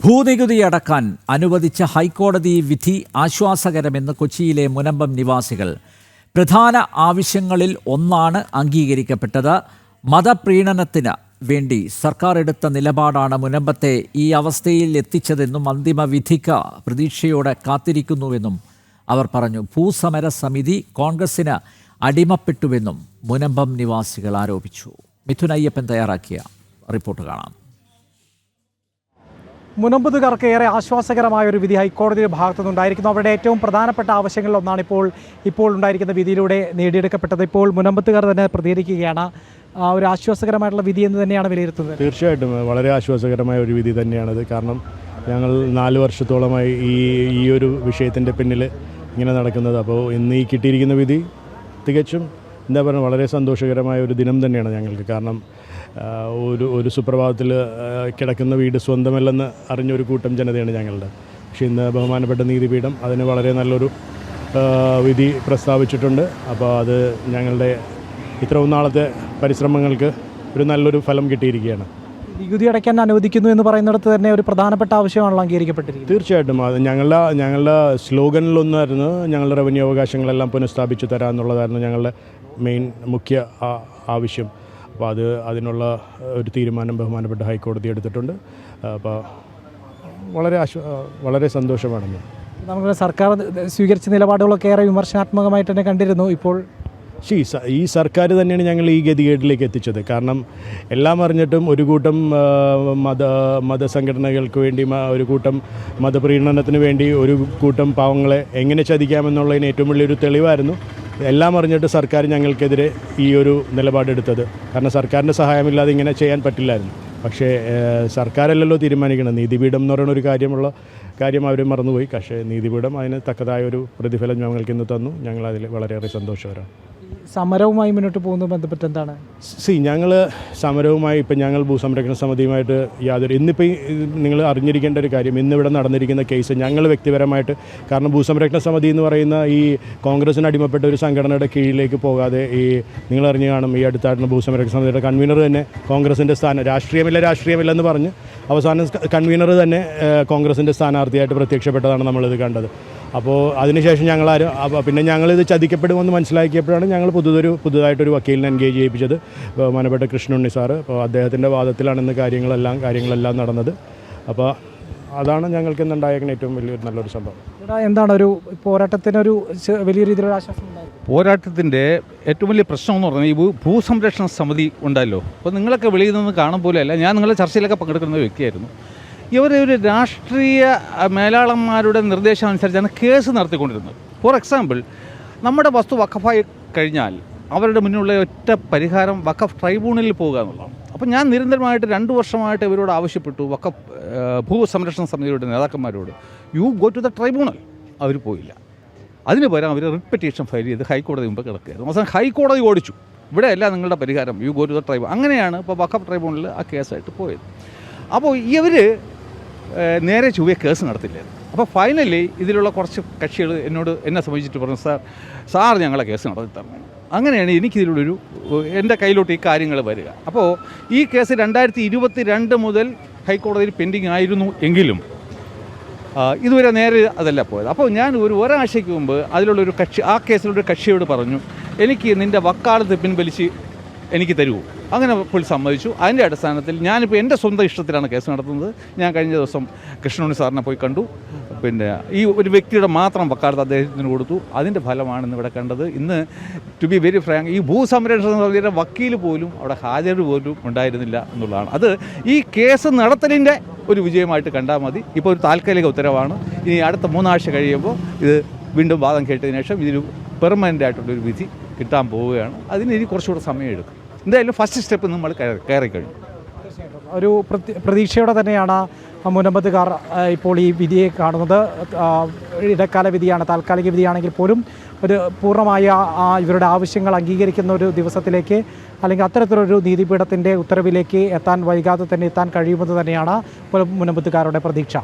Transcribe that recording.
ഭൂനികുതി അടക്കാൻ അനുവദിച്ച ഹൈക്കോടതി വിധി ആശ്വാസകരമെന്ന് കൊച്ചിയിലെ മുനമ്പം നിവാസികൾ. പ്രധാന ആവശ്യങ്ങളിൽ ഒന്നാണ് അംഗീകരിക്കപ്പെട്ടത്. മതപ്രീണനത്തിന് വേണ്ടി സർക്കാർ എടുത്ത നിലപാടാണ് മുനമ്പത്തെ ഈ അവസ്ഥയിൽ എത്തിച്ചതെന്നും അന്തിമ വിധിക്ക് പ്രതീക്ഷയോടെ കാത്തിരിക്കുന്നുവെന്നും അവർ പറഞ്ഞു. ഭൂസമര സമിതി കോൺഗ്രസിന് അടിമപ്പെട്ടുവെന്നും മുനമ്പം നിവാസികൾ ആരോപിച്ചു. മിഥുൻ അയ്യപ്പൻ തയ്യാറാക്കിയ റിപ്പോർട്ട് കാണാം. മുനമ്പത്തുകാർക്ക് ഏറെ ആശ്വാസകരമായ ഒരു വിധി ഹൈക്കോടതിയുടെ ഭാഗത്തു നിന്നുണ്ടായിരിക്കുന്നു. അവരുടെ ഏറ്റവും പ്രധാനപ്പെട്ട ആവശ്യങ്ങളിലൊന്നാണ് ഇപ്പോൾ ഉണ്ടായിരിക്കുന്ന വിധിയിലൂടെ നേടിയെടുക്കപ്പെട്ടത്. ഇപ്പോൾ മുനമ്പത്തുകാർ തന്നെ പ്രതികരിക്കുകയാണ്. ഒരു ആശ്വാസകരമായിട്ടുള്ള വിധി എന്ന് തന്നെയാണ് വിലയിരുത്തുന്നത്. തീർച്ചയായിട്ടും വളരെ ആശ്വാസകരമായ ഒരു വിധി തന്നെയാണത്. കാരണം ഞങ്ങൾ 4 വർഷത്തോളമായി ഈ ഒരു വിഷയത്തിൻ്റെ പിന്നിൽ ഇങ്ങനെ നടക്കുന്നത്. അപ്പോൾ ഇന്ന് ഈ കിട്ടിയിരിക്കുന്ന വിധി തികച്ചും എന്താ പറയുക, വളരെ സന്തോഷകരമായ ഒരു ദിനം തന്നെയാണ് ഞങ്ങൾക്ക്. കാരണം ഒരു സുപ്രഭാതത്തിൽ കിടക്കുന്ന വീട് സ്വന്തമല്ലെന്ന് അറിഞ്ഞൊരു കൂട്ടം ജനതയാണ് ഞങ്ങളുടെ. പക്ഷേ ഇന്ന് ബഹുമാനപ്പെട്ട നീതിപീഠം അതിന് വളരെ നല്ലൊരു വിധി പ്രസ്താവിച്ചിട്ടുണ്ട്. അപ്പോൾ അത് ഞങ്ങളുടെ ഇത്രയും നാളത്തെ പരിശ്രമങ്ങൾക്ക് ഒരു നല്ലൊരു ഫലം കിട്ടിയിരിക്കുകയാണ്. നികുതി അടയ്ക്കാൻ അനുവദിക്കുന്നു എന്ന് പറയുന്നിടത്ത് തന്നെ ഒരു പ്രധാനപ്പെട്ട ആവശ്യമാണല്ലോ അംഗീകരിക്കപ്പെട്ടിരിക്കുന്നത്. തീർച്ചയായിട്ടും അത് ഞങ്ങളുടെ സ്ലോഗനിലൊന്നായിരുന്നു, ഞങ്ങളുടെ റവന്യൂ അവകാശങ്ങളെല്ലാം പുനഃസ്ഥാപിച്ചു തരാമെന്നുള്ളതായിരുന്നു ഞങ്ങളുടെ മെയിൻ മുഖ്യ ആവശ്യം. അപ്പോൾ അതിനുള്ള ഒരു തീരുമാനം ബഹുമാനപ്പെട്ട ഹൈക്കോടതി എടുത്തിട്ടുണ്ട്. അപ്പോൾ വളരെ സന്തോഷമാണെന്ന്. നമുക്ക് സർക്കാർ സ്വീകരിച്ച നിലപാടുകളൊക്കെ ഏറെ വിമർശനാത്മകമായിട്ട് തന്നെ കണ്ടിരുന്നു. ഇപ്പോൾ ഈ സർക്കാർ തന്നെയാണ് ഞങ്ങൾ ഈ ഗതികേടിലേക്ക് എത്തിച്ചത്. കാരണം എല്ലാം അറിഞ്ഞിട്ടും ഒരു കൂട്ടം മതസംഘടനകൾക്ക് വേണ്ടി, ഒരു കൂട്ടം മതപ്രീണനത്തിന് വേണ്ടി ഒരു കൂട്ടം പാവങ്ങളെ എങ്ങനെ ചതിക്കാമെന്നുള്ളതിന് ഏറ്റവും വലിയൊരു തെളിവായിരുന്നു. എല്ലാം അറിഞ്ഞിട്ട് സർക്കാർ ഞങ്ങൾക്കെതിരെ ഈ ഒരു നിലപാടെടുത്തത്. കാരണം സർക്കാരിൻ്റെ സഹായമില്ലാതെ ഇങ്ങനെ ചെയ്യാൻ പറ്റില്ലായിരുന്നു. പക്ഷേ സർക്കാരല്ലല്ലോ തീരുമാനിക്കണം. നീതിപീഠം എന്ന് പറയുന്ന ഒരു കാര്യം അവർ മറന്നുപോയി. പക്ഷേ നീതിപീഠം അതിന് തക്കതായ ഒരു പ്രതിഫലം ഞങ്ങൾക്ക് ഇന്ന് തന്നു. ഞങ്ങളതിൽ വളരെയേറെ സന്തോഷകരമാണ്. സമരവുമായി മുന്നോട്ട് പോകുന്നത് ബന്ധപ്പെട്ട് എന്താണ്? ഞങ്ങൾ സമരവുമായി ഇപ്പം ഞങ്ങൾ ഭൂസംരക്ഷണ സമിതിയുമായിട്ട് ഇന്നിപ്പോൾ നിങ്ങൾ അറിഞ്ഞിരിക്കേണ്ട ഒരു കാര്യം, ഇന്നിവിടെ നടന്നിരിക്കുന്ന കേസ് ഞങ്ങൾ വ്യക്തിപരമായിട്ട്, കാരണം ഭൂസംരക്ഷണ സമിതി എന്ന് പറയുന്ന ഈ കോൺഗ്രസിന് അടിമപ്പെട്ട ഒരു സംഘടനയുടെ കീഴിലേക്ക് പോകാതെ, നിങ്ങൾ അറിഞ്ഞു കാണും, ഈ അടുത്തായിട്ടുള്ള ഭൂസംരക്ഷണ സമിതിയുടെ കൺവീനർ തന്നെ കോൺഗ്രസിൻ്റെ രാഷ്ട്രീയമില്ലെന്ന് പറഞ്ഞ് അവസാനം കൺവീനർ തന്നെ കോൺഗ്രസിൻ്റെ സ്ഥാനാർത്ഥിയായിട്ട് പ്രത്യക്ഷപ്പെട്ടതാണ് നമ്മളിത് കണ്ടത്. അപ്പോൾ അതിനുശേഷം പിന്നെ ഞങ്ങളിത് ചതിക്കപ്പെടുമെന്ന് മനസ്സിലാക്കിയപ്പോഴാണ് ഞങ്ങൾ പുതുതായിട്ടൊരു വക്കീലിനെ എൻഗേജ് ചെയ്യിപ്പിച്ചത്, ബഹുമാനപ്പെട്ട കൃഷ്ണുണ്ണി സാറ്. അപ്പോൾ അദ്ദേഹത്തിൻ്റെ വാദത്തിലാണ് ഇന്ന് കാര്യങ്ങളെല്ലാം നടന്നത്. അപ്പോൾ അതാണ് ഞങ്ങൾക്ക് ഇന്നുണ്ടായിരിക്കുന്ന ഏറ്റവും നല്ലൊരു സംഭവം. എന്താണ് ഒരു പോരാട്ടത്തിനൊരു വലിയ രീതിയിലുള്ള ആശ്വാസം ഉണ്ടായത്? പോരാട്ടത്തിൻ്റെ ഏറ്റവും വലിയ പ്രശ്നം എന്ന് പറഞ്ഞാൽ ഈ ഭൂസംരക്ഷണ സമിതി ഉണ്ടല്ലോ. അപ്പോൾ നിങ്ങളൊക്കെ വെളിയിൽ നിന്ന് കാണും പോലെയല്ല, ഞാൻ നിങ്ങളുടെ ചർച്ചയിലൊക്കെ പങ്കെടുക്കുന്ന വ്യക്തിയായിരുന്നു. ഇവർ ഒരു രാഷ്ട്രീയ മേലാളന്മാരുടെ നിർദ്ദേശം അനുസരിച്ചാണ് കേസ് നടത്തിക്കൊണ്ടിരുന്നത്. ഫോർ എക്സാമ്പിൾ, നമ്മുടെ വസ്തു വഖഫായി കഴിഞ്ഞാൽ അവരുടെ മുന്നിലുള്ള ഒറ്റ പരിഹാരം വഖഫ് ട്രൈബ്യൂണലിൽ പോകുക എന്നുള്ളതാണ്. അപ്പോൾ ഞാൻ നിരന്തരമായിട്ട് 2 വർഷമായിട്ട് ഇവരോട് ആവശ്യപ്പെട്ടു, വഖഫ് ഭൂസംരക്ഷണ സമിതിയുടെ നേതാക്കന്മാരോട്, you go to the tribunal. അവർ പോയില്ല. അതിന് പകരം അവർ റിട്ട് പെറ്റീഷൻ ഫയൽ ചെയ്ത് ഹൈക്കോടതി മുമ്പ് കിടക്കുകയായിരുന്നു. അവസാനം ഹൈക്കോടതി ഓടിച്ചു, ഇവിടെയല്ല നിങ്ങളുടെ പരിഹാരം, you go to the tribunal. അങ്ങനെയാണ് ഇപ്പോൾ വഖഫ് ട്രൈബ്യൂണലിൽ ആ കേസായിട്ട് പോയത്. അപ്പോൾ ഇവർ നേരെ ചൊവ്വേ കേസ് നടത്തില്ലായിരുന്നു. അപ്പോൾ ഫൈനലി ഇതിലുള്ള കുറച്ച് കക്ഷികൾ എന്നെ സംബന്ധിച്ചിട്ട് പറഞ്ഞു, സാർ ഞങ്ങളെ കേസ് നടത്തി തരണം. അങ്ങനെയാണ് എനിക്കിതിലൊരു എൻ്റെ കയ്യിലോട്ട് ഈ കാര്യങ്ങൾ വരിക. അപ്പോൾ ഈ കേസ് 2022 മുതൽ ഹൈക്കോടതിയിൽ പെൻഡിങ് ആയിരുന്നു എങ്കിലും ഇതുവരെ നേരെ അതല്ല പോയത്. അപ്പോൾ ഞാൻ ഒരാഴ്ചയ്ക്ക് മുമ്പ് അതിലുള്ളൊരു ആ കേസിലൊരു കക്ഷിയോട് പറഞ്ഞു, എനിക്ക് നിൻ്റെ വക്കാലത്ത് പിൻവലിച്ച് എനിക്ക് തരുമോ? അങ്ങനെ പുള്ളി സമ്മതിച്ചു. അതിൻ്റെ അടിസ്ഥാനത്തിൽ ഞാനിപ്പോൾ എൻ്റെ സ്വന്തം ഇഷ്ടത്തിലാണ് കേസ് നടത്തുന്നത്. ഞാൻ കഴിഞ്ഞ ദിവസം കൃഷ്ണുണ്ണി സാറിനെ പോയി കണ്ടു. പിന്നെ ഈ ഒരു വ്യക്തിയുടെ മാത്രം വക്കാലത്ത് അദ്ദേഹത്തിന് കൊടുത്തു. അതിൻ്റെ ഫലമാണ് ഇന്നിവിടെ കണ്ടത്. ഇന്ന് ടു ബി വെരി ഫ്രാങ്ക്, ഈ ഭൂസംരക്ഷണ സമിതിയുടെ വക്കീൽ പോലും അവിടെ ഹാജർ പോലും ഉണ്ടായിരുന്നില്ല എന്നുള്ളതാണ്. അത് ഈ കേസ് നടത്തലിൻ്റെ ഒരു വിജയമായിട്ട് കണ്ടാൽ മതി. ഇപ്പോൾ ഒരു താൽക്കാലിക ഉത്തരവാണ്. ഇനി അടുത്ത 3 ആഴ്ച കഴിയുമ്പോൾ ഇത് വീണ്ടും വാദം കേട്ടതിന് ശേഷം ഇതിന് പെർമനൻ്റ് ആയിട്ടുള്ളൊരു വിധി കിട്ടാൻ പോവുകയാണ്. അതിന് ഇനി കുറച്ചുകൂടെ സമയം എടുക്കും. എന്തായാലും ഫസ്റ്റ് സ്റ്റെപ്പ് നമ്മൾ കയറിക്കഴിഞ്ഞു. ഒരു പ്രതീക്ഷയോടെ തന്നെയാണ് മുനമ്പത്തുകാർ ഇപ്പോൾ ഈ വിധിയെ കാണുന്നത്. ഇടക്കാല വിധിയാണ്, താൽക്കാലിക വിധിയാണെങ്കിൽ പോലും ഒരു പൂർണ്ണമായ ഇവരുടെ ആവശ്യങ്ങൾ അംഗീകരിക്കുന്ന ഒരു ദിവസത്തിലേക്ക്, അല്ലെങ്കിൽ അത്തരത്തിലൊരു നീതിപീഠത്തിൻ്റെ ഉത്തരവിലേക്ക് വൈകാതെ തന്നെ എത്താൻ കഴിയുമെന്ന് തന്നെയാണ് മുനമ്പത്തുകാരുടെ പ്രതീക്ഷ.